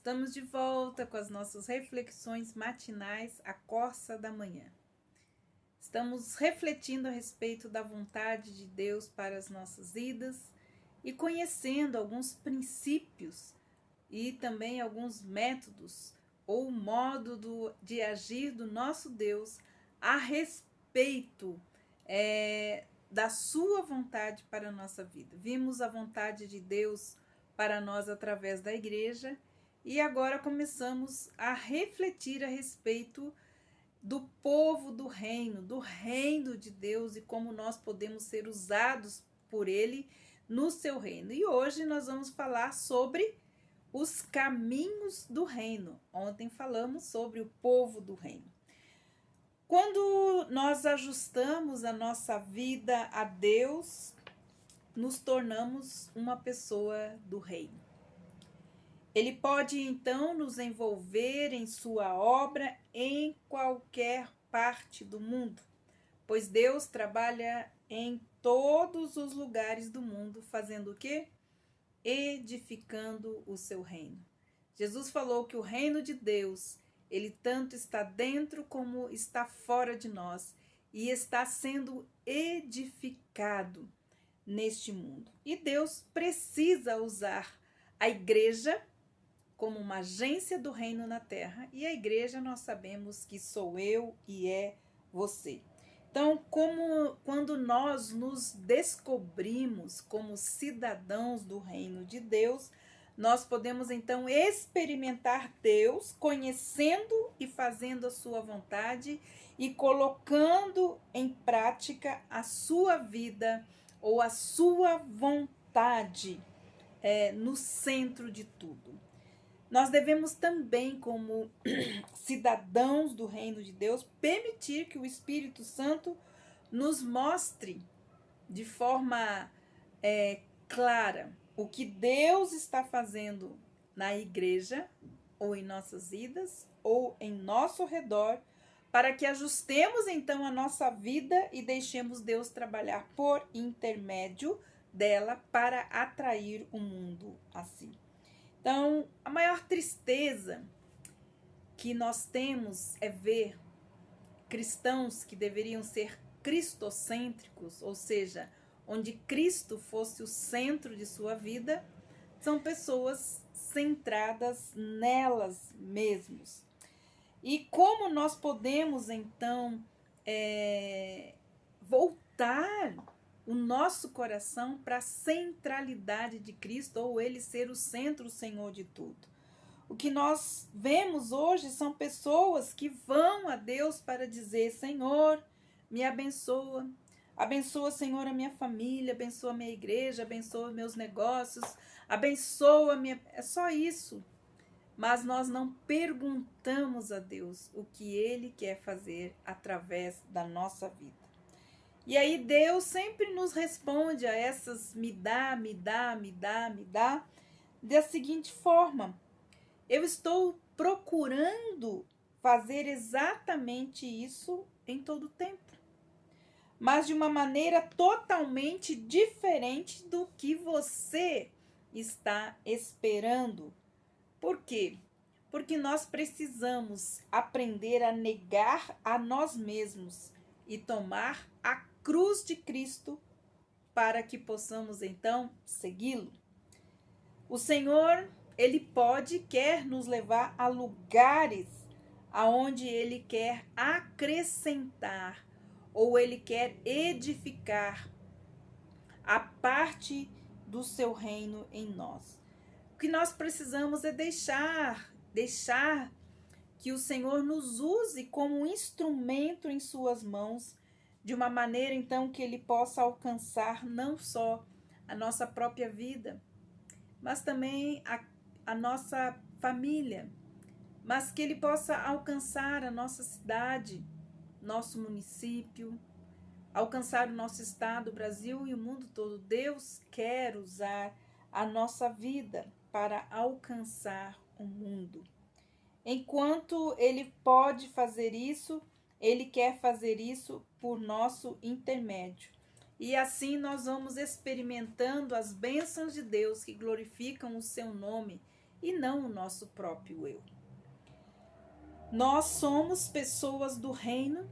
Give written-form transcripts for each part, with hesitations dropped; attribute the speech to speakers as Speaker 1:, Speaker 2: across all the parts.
Speaker 1: Estamos de volta com as nossas reflexões matinais, a Corsa da Manhã. Estamos refletindo a respeito da vontade de Deus para as nossas vidas e conhecendo alguns princípios e também alguns métodos ou modo de agir do nosso Deus a respeito da sua vontade para a nossa vida. Vimos a vontade de Deus para nós através da igreja e agora começamos a refletir a respeito do povo do reino de Deus e como nós podemos ser usados por Ele no seu reino. E hoje nós vamos falar sobre os caminhos do reino. Ontem falamos sobre o povo do reino. Quando nós ajustamos a nossa vida a Deus, nos tornamos uma pessoa do reino. Ele pode então nos envolver em sua obra em qualquer parte do mundo, pois Deus trabalha em todos os lugares do mundo, fazendo o quê? Edificando o seu reino. Jesus falou que o reino de Deus, ele tanto está dentro como está fora de nós e está sendo edificado neste mundo. E Deus precisa usar a igreja como uma agência do reino na terra, e a igreja nós sabemos que sou eu e é você. Então, quando nós nos descobrimos como cidadãos do reino de Deus, nós podemos então experimentar Deus, conhecendo e fazendo a sua vontade e colocando em prática a sua vida ou a sua vontade no centro de tudo. Nós devemos também, como cidadãos do reino de Deus, permitir que o Espírito Santo nos mostre de forma clara o que Deus está fazendo na igreja, ou em nossas vidas, ou em nosso redor, para que ajustemos então a nossa vida e deixemos Deus trabalhar por intermédio dela para atrair o mundo a si. Então, a maior tristeza que nós temos é ver cristãos que deveriam ser cristocêntricos, ou seja, onde Cristo fosse o centro de sua vida, são pessoas centradas nelas mesmas. E como nós podemos, então, voltar o nosso coração para a centralidade de Cristo, ou Ele ser o centro, o Senhor de tudo. O que nós vemos hoje são pessoas que vão a Deus para dizer: Senhor, me abençoa. Abençoa, Senhor, a minha família, abençoa a minha igreja, abençoa meus negócios, abençoa a minha... É só isso. Mas nós não perguntamos a Deus o que Ele quer fazer através da nossa vida. E aí Deus sempre nos responde a essas me dá, da seguinte forma: eu estou procurando fazer exatamente isso em todo o tempo, mas de uma maneira totalmente diferente do que você está esperando. Por quê? Porque nós precisamos aprender a negar a nós mesmos e tomar a cruz de Cristo para que possamos então segui-lo. O Senhor, Ele quer nos levar a lugares aonde Ele quer acrescentar ou Ele quer edificar a parte do seu reino em nós. O que nós precisamos é deixar que o Senhor nos use como um instrumento em suas mãos, de uma maneira então que Ele possa alcançar não só a nossa própria vida, mas também a nossa família, mas que Ele possa alcançar a nossa cidade, nosso município, alcançar o nosso estado, o Brasil e o mundo todo. Deus quer usar a nossa vida para alcançar o mundo. Enquanto Ele pode fazer isso, Ele quer fazer isso por nosso intermédio. E assim nós vamos experimentando as bênçãos de Deus que glorificam o seu nome e não o nosso próprio eu. Nós somos pessoas do reino,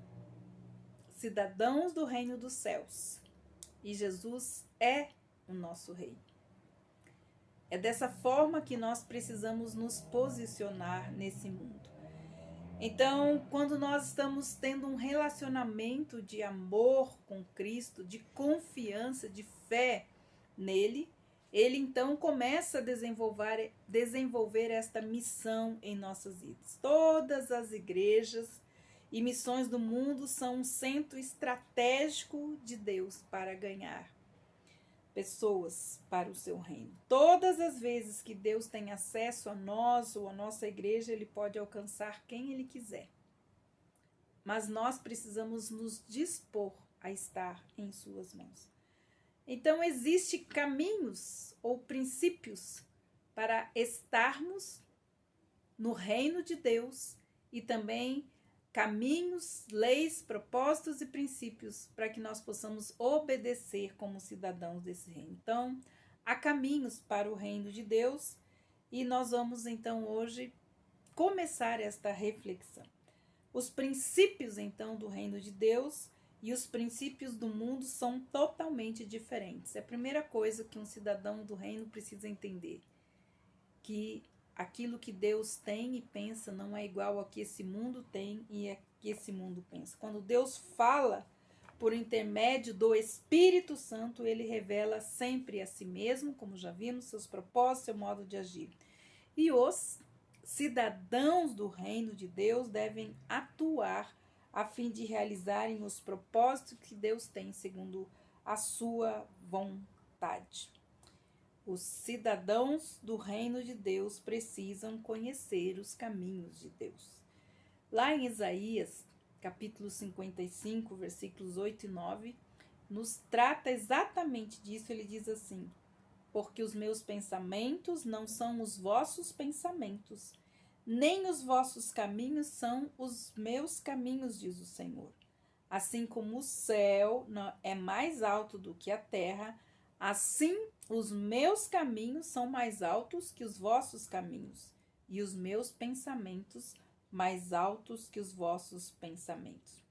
Speaker 1: cidadãos do reino dos céus, e Jesus é o nosso rei. É dessa forma que nós precisamos nos posicionar nesse mundo. Então, quando nós estamos tendo um relacionamento de amor com Cristo, de confiança, de fé nele, ele então começa a desenvolver esta missão em nossas vidas. Todas as igrejas e missões do mundo são um centro estratégico de Deus para ganhar pessoas para o seu reino. Todas as vezes que Deus tem acesso a nós ou a nossa igreja, ele pode alcançar quem ele quiser. Mas nós precisamos nos dispor a estar em suas mãos. Então, existem caminhos ou princípios para estarmos no reino de Deus e também caminhos, leis, propósitos e princípios para que nós possamos obedecer como cidadãos desse reino. Então, há caminhos para o reino de Deus e nós vamos então hoje começar esta reflexão. Os princípios então do reino de Deus e os princípios do mundo são totalmente diferentes. É a primeira coisa que um cidadão do reino precisa entender, que aquilo que Deus tem e pensa não é igual ao que esse mundo tem e é que esse mundo pensa. Quando Deus fala por intermédio do Espírito Santo, ele revela sempre a si mesmo, como já vimos, seus propósitos, seu modo de agir. E os cidadãos do reino de Deus devem atuar a fim de realizarem os propósitos que Deus tem segundo a sua vontade. Os cidadãos do reino de Deus precisam conhecer os caminhos de Deus. Lá em Isaías, capítulo 55, versículos 8 e 9, nos trata exatamente disso. Ele diz assim: porque os meus pensamentos não são os vossos pensamentos, nem os vossos caminhos são os meus caminhos, diz o Senhor. Assim como o céu é mais alto do que a terra, assim os meus caminhos são mais altos que os vossos caminhos, e os meus pensamentos mais altos que os vossos pensamentos.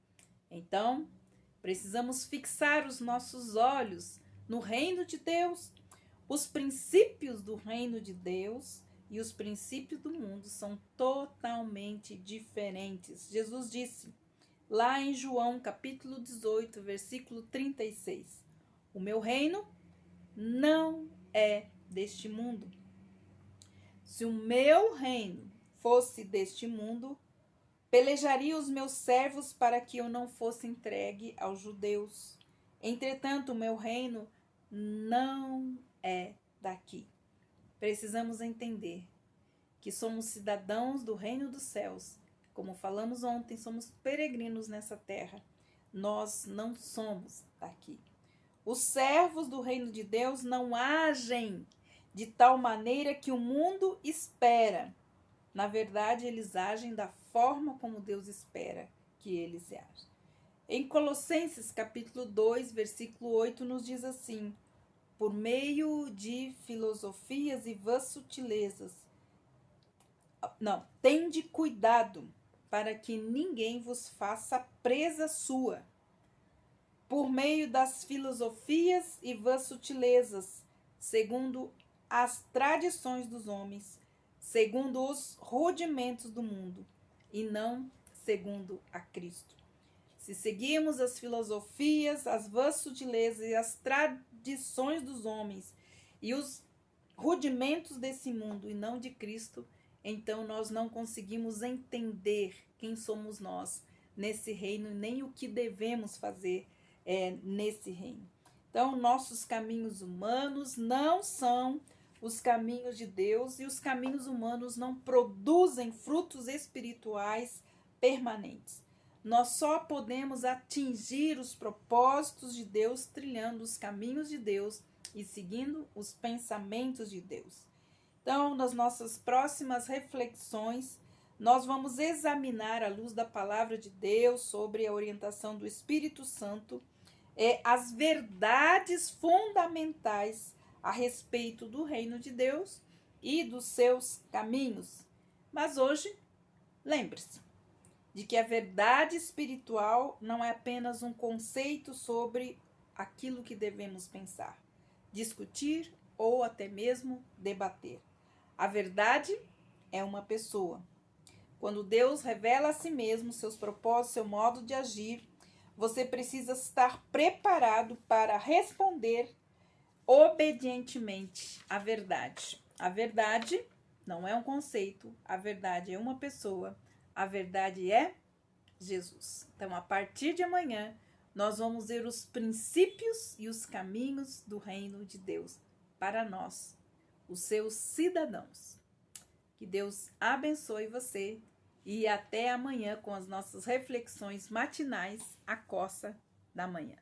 Speaker 1: Então, precisamos fixar os nossos olhos no reino de Deus. Os princípios do reino de Deus e os princípios do mundo são totalmente diferentes. Jesus disse lá em João, capítulo 18, versículo 36, o meu reino não é deste mundo. Se o meu reino fosse deste mundo, pelejaria os meus servos para que eu não fosse entregue aos judeus. Entretanto, o meu reino não é daqui. Precisamos entender que somos cidadãos do reino dos céus. Como falamos ontem, somos peregrinos nessa terra. Nós não somos daqui. Os servos do reino de Deus não agem de tal maneira que o mundo espera. Na verdade, eles agem da forma como Deus espera que eles agem. Em Colossenses, capítulo 2, versículo 8, nos diz assim: por meio de filosofias e vãs sutilezas. Não, tende cuidado para que ninguém vos faça presa sua. Por meio das filosofias e vãs sutilezas, segundo as tradições dos homens, segundo os rudimentos do mundo, e não segundo a Cristo. Se seguirmos as filosofias, as vãs sutilezas e as tradições dos homens e os rudimentos desse mundo e não de Cristo, então nós não conseguimos entender quem somos nós nesse reino, nem o que devemos fazer nesse reino. Então, nossos caminhos humanos não são os caminhos de Deus e os caminhos humanos não produzem frutos espirituais permanentes. Nós só podemos atingir os propósitos de Deus trilhando os caminhos de Deus e seguindo os pensamentos de Deus. Então, nas nossas próximas reflexões, nós vamos examinar à luz da palavra de Deus sobre a orientação do Espírito Santo as verdades fundamentais a respeito do reino de Deus e dos seus caminhos. Mas hoje, lembre-se de que a verdade espiritual não é apenas um conceito sobre aquilo que devemos pensar, discutir ou até mesmo debater. A verdade é uma pessoa. Quando Deus revela a si mesmo seus propósitos, seu modo de agir, você precisa estar preparado para responder obedientemente à verdade. A verdade não é um conceito, a verdade é uma pessoa, a verdade é Jesus. Então, a partir de amanhã, nós vamos ver os princípios e os caminhos do reino de Deus para nós, os seus cidadãos. Que Deus abençoe você e até amanhã com as nossas reflexões matinais, a coça da manhã.